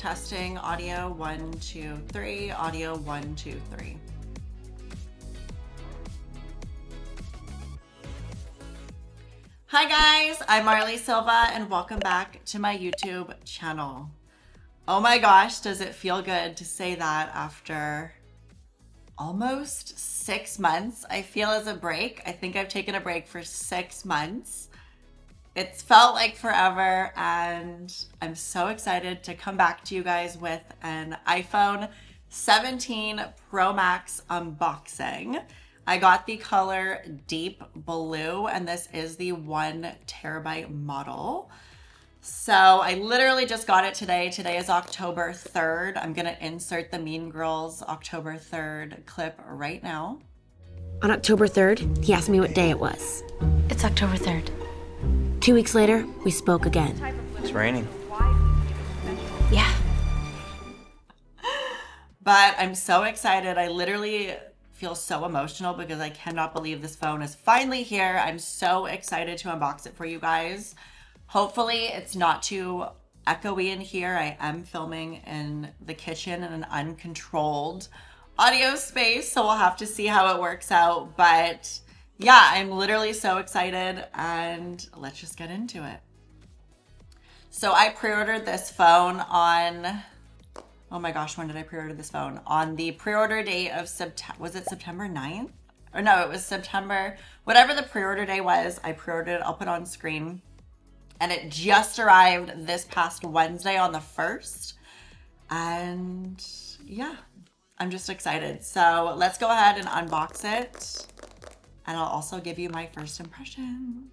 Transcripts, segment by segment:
Testing audio 1, 2, 3. Audio 1, 2, 3. Hi guys, I'm Marley Silva and welcome back to my YouTube channel. Oh my gosh, does it feel good to say that after almost 6 months? I feel as a break. I think I've taken a break for 6 months. It's felt like forever and I'm so excited to come back to you guys with an iPhone 17 Pro Max unboxing. I got the color deep blue and this is the 1 terabyte model. So I literally just got it today. Today is October 3rd. I'm gonna insert the Mean Girls October 3rd clip right now. On October 3rd, he asked me what day it was. It's October 3rd. 2 weeks later, we spoke again. It's raining. Yeah. But I'm so excited. I literally feel so emotional because I cannot believe this phone is finally here. I'm so excited to unbox it for you guys. Hopefully it's not too echoey in here. I am filming in the kitchen in an uncontrolled audio space, so we'll have to see how it works out. But yeah, I'm literally so excited and let's just get into it. So I pre-ordered this phone on, oh my gosh, when did I pre-order this phone? On the pre-order date of September, was it September 9th? Or no, it was September, whatever the pre-order day was, I pre-ordered it, I'll put it on screen. And it just arrived this past Wednesday on the 1st. And yeah, I'm just excited. So let's go ahead and unbox it. And I'll also give you my first impressions.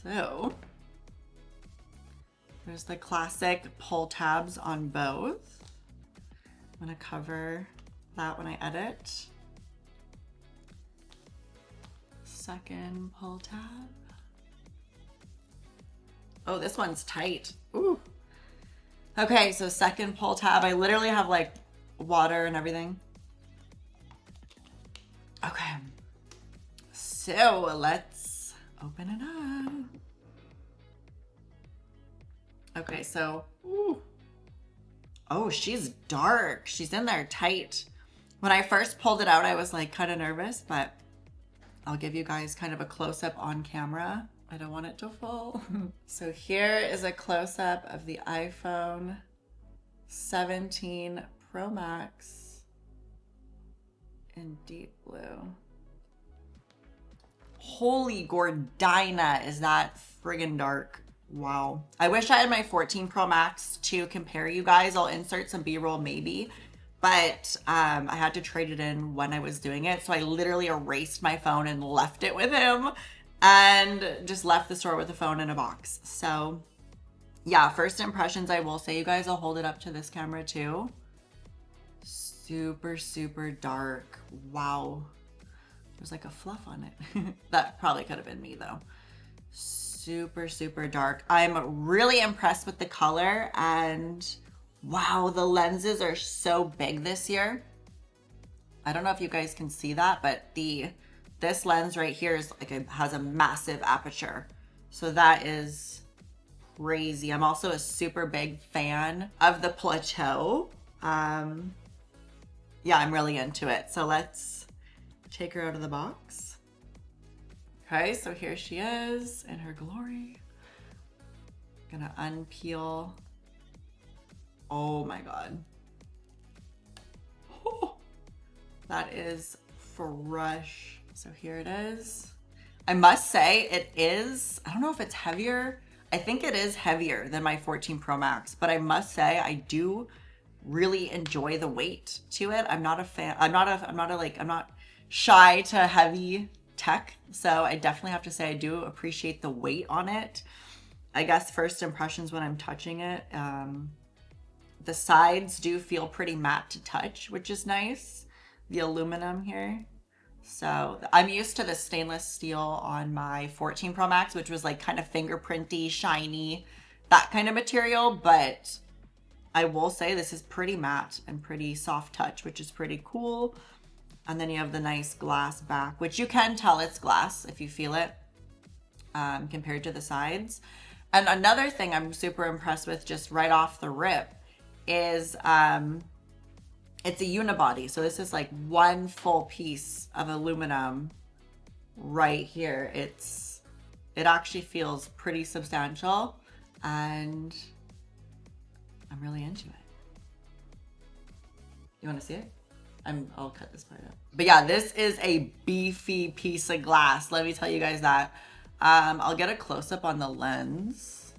So there's the classic pull tabs on both. I'm gonna cover that when I edit. Second pull tab. Oh, this one's tight. Ooh. Okay, so second pull tab. I literally have like water and everything. Okay. So let's open it up. Okay, so, ooh. Oh, she's dark. She's in there tight. When I first pulled it out, I was like kind of nervous, but I'll give you guys kind of a close-up on camera. I don't want it to fall. So here is a close-up of the iPhone 17 Pro Max in deep blue. Holy Gordina, is that friggin' dark. Wow. I wish I had my 14 Pro Max to compare you guys. I'll insert some B-roll maybe, but I had to trade it in when I was doing it. So I literally erased my phone and left it with him and just left the store with the phone in a box. So yeah, first impressions, I will say, you guys, I'll hold it up to this camera too. Super, super dark. Wow. There's like a fluff on it. That probably could have been me though. Super, super dark. I'm really impressed with the color and wow, the lenses are so big this year. I don't know if you guys can see that, but this lens right here is like has a massive aperture. So that is crazy. I'm also a super big fan of the plateau. Yeah, I'm really into it. So let's take her out of the box. Okay, so here she is in her glory. Gonna unpeel. Oh my God. Oh, that is fresh. So here it is. I must say it is, I don't know if it's heavier. I think it is heavier than my 14 Pro Max, but I must say I do really enjoy the weight to it. I'm not a fan. I'm not shy to heavy tech. So I definitely have to say I do appreciate the weight on it. I guess first impressions when I'm touching it, the sides do feel pretty matte to touch, which is nice. The aluminum here. So I'm used to the stainless steel on my 14 Pro Max, which was like kind of fingerprinty, shiny, that kind of material. But I will say this is pretty matte and pretty soft touch, which is pretty cool. And then you have the nice glass back, which you can tell it's glass if you feel it, compared to the sides. And another thing I'm super impressed with just right off the rip is, it's a unibody. So this is like one full piece of aluminum right here. It actually feels pretty substantial, and I'm really into it. You want to see it? I'll cut this part out. But yeah, this is a beefy piece of glass. Let me tell you guys that. I'll get a close-up on the lens.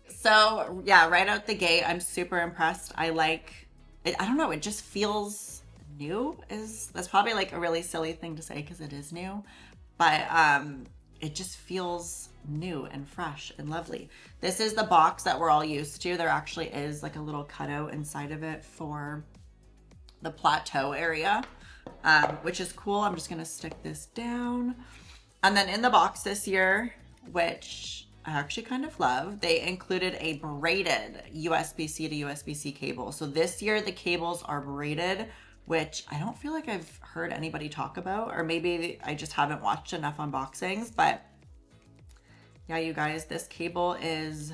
So yeah, right out the gate, I'm super impressed. I like it. I don't know, it just feels new. That's probably like a really silly thing to say because it is new, but it just feels new and fresh and lovely. This is the box that we're all used to. There actually is like a little cutout inside of it for the plateau area, which is cool. I'm just gonna stick this down. And then in the box this year, which I actually kind of love, they included a braided USB-C to USB-C cable. So this year the cables are braided, which I don't feel like I've heard anybody talk about, or maybe I just haven't watched enough unboxings. But yeah, you guys, this cable is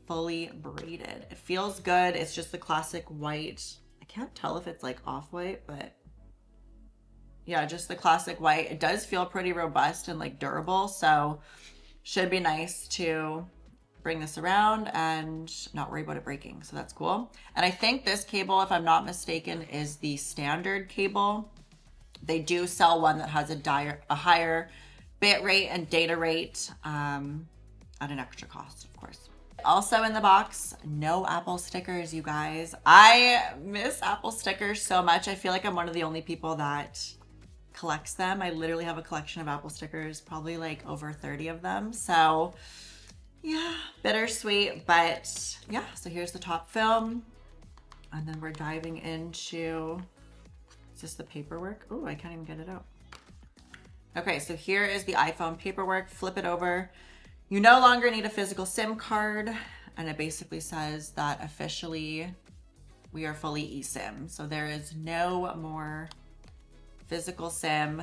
fully braided. It feels good. It's just the classic white. I can't tell if it's like off-white, but yeah, just the classic white. It does feel pretty robust and like durable, so should be nice to bring this around and not worry about it breaking. So that's cool. And I think this cable, if I'm not mistaken, is the standard cable. They do sell one that has a higher bit rate and data rate at an extra cost, of course. Also in the box, no Apple stickers, you guys. I miss Apple stickers so much. I feel like I'm one of the only people that collects them. I literally have a collection of Apple stickers, probably like over 30 of them. So yeah, bittersweet, but yeah. So here's the top film, and then we're diving into, is this the paperwork? Oh, I can't even get it out. Okay, so here is the iPhone paperwork. Flip it over. You no longer need a physical SIM card, and it basically says that officially we are fully eSIM. So there is no more physical SIM.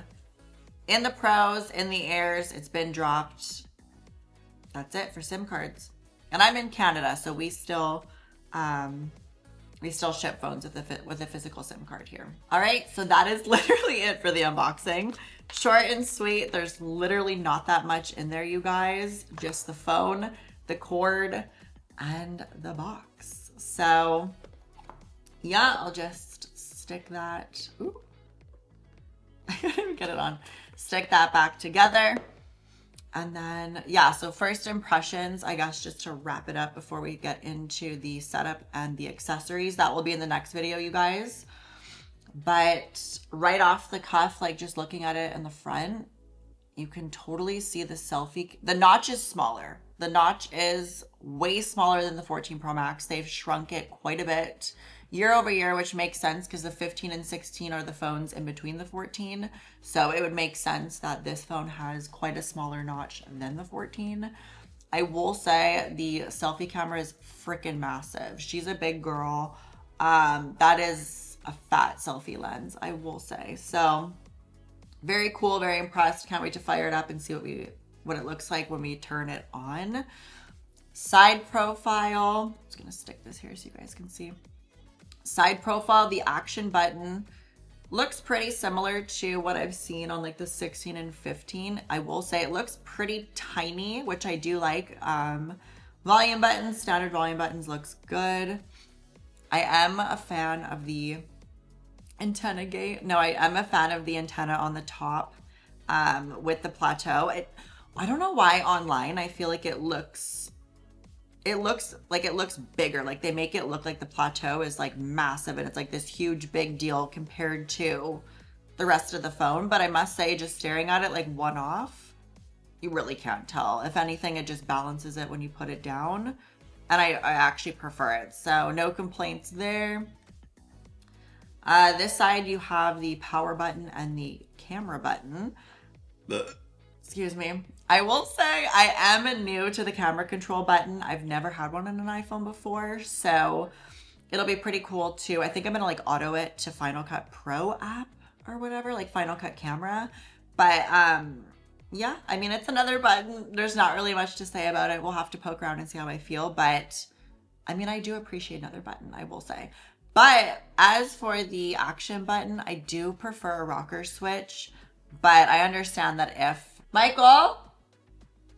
In the Pros, in the Airs, it's been dropped. That's it for SIM cards. And I'm in Canada, so we still ship phones with a physical SIM card here. All right, so that is literally it for the unboxing. Short and sweet. There's literally not that much in there, you guys. Just the phone, the cord, and the box. So yeah, I'll just stick that. Ooh. I can't even get it on. Stick that back together. And then, yeah, so first impressions, I guess, just to wrap it up before we get into the setup and the accessories. That will be in the next video, you guys. But right off the cuff, like just looking at it in the front, you can totally see the selfie. The notch is smaller. The notch is way smaller than the 14 Pro Max. They've shrunk it quite a bit year over year, which makes sense because the 15 and 16 are the phones in between the 14. So it would make sense that this phone has quite a smaller notch than the 14. I will say the selfie camera is freaking massive. She's a big girl. That is a fat selfie lens, I will say. So very cool, very impressed. Can't wait to fire it up and see what it looks like when we turn it on. Side profile. I'm just gonna stick this here so you guys can see. Side profile, the action button looks pretty similar to what I've seen on like the 16 and 15. I will say it looks pretty tiny, which I do like. Volume buttons, standard volume buttons looks good. I am a fan of the antenna gate. No, I am a fan of the antenna on the top with the plateau. I don't know why online I feel like it looks bigger. Like they make it look like the plateau is like massive and it's like this huge big deal compared to the rest of the phone. But I must say, just staring at it like one off, you really can't tell. If anything, it just balances it when you put it down. And I actually prefer it. So no complaints there. This side you have the power button and the camera button. Excuse me. I will say I am new to the camera control button. I've never had one on an iPhone before, so it'll be pretty cool too. I think I'm gonna like auto it to Final Cut Pro app or whatever, like Final Cut Camera. But yeah, I mean, it's another button. There's not really much to say about it. We'll have to poke around and see how I feel. But I mean, I do appreciate another button, I will say. But as for the action button, I do prefer a rocker switch. But I understand that if... Michael,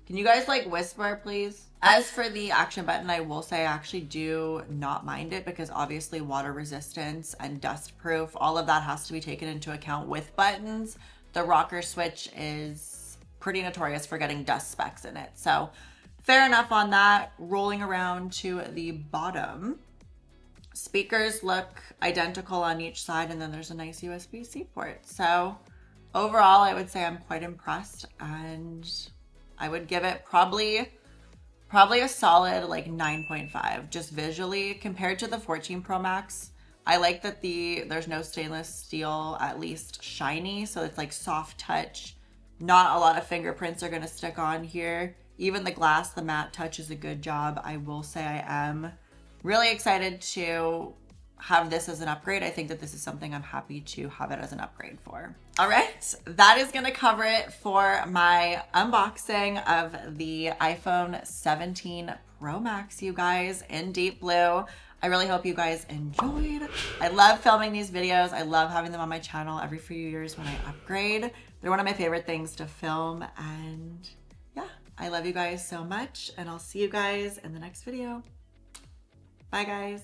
can you guys like whisper, please? As for the action button, I will say I actually do not mind it because obviously water resistance and dust proof, all of that has to be taken into account with buttons. The rocker switch is pretty notorious for getting dust specks in it. So fair enough on that. Rolling around to the bottom. Speakers look identical on each side, and then there's a nice USB-C port. So overall, I would say I'm quite impressed, and I would give it probably a solid like 9.5 just visually compared to the 14 Pro Max. I like that there's no stainless steel, at least shiny, so it's like soft touch. Not a lot of fingerprints are going to stick on here. Even the glass, the matte touch is a good job. I will say I am really excited to have this as an upgrade. I think that this is something I'm happy to have it as an upgrade for. All right, that is going to cover it for my unboxing of the iPhone 17 Pro Max, you guys, in deep blue. I really hope you guys enjoyed. I love filming these videos. I love having them on my channel every few years when I upgrade. They're one of my favorite things to film, and yeah, I love you guys so much, and I'll see you guys in the next video. Bye, guys.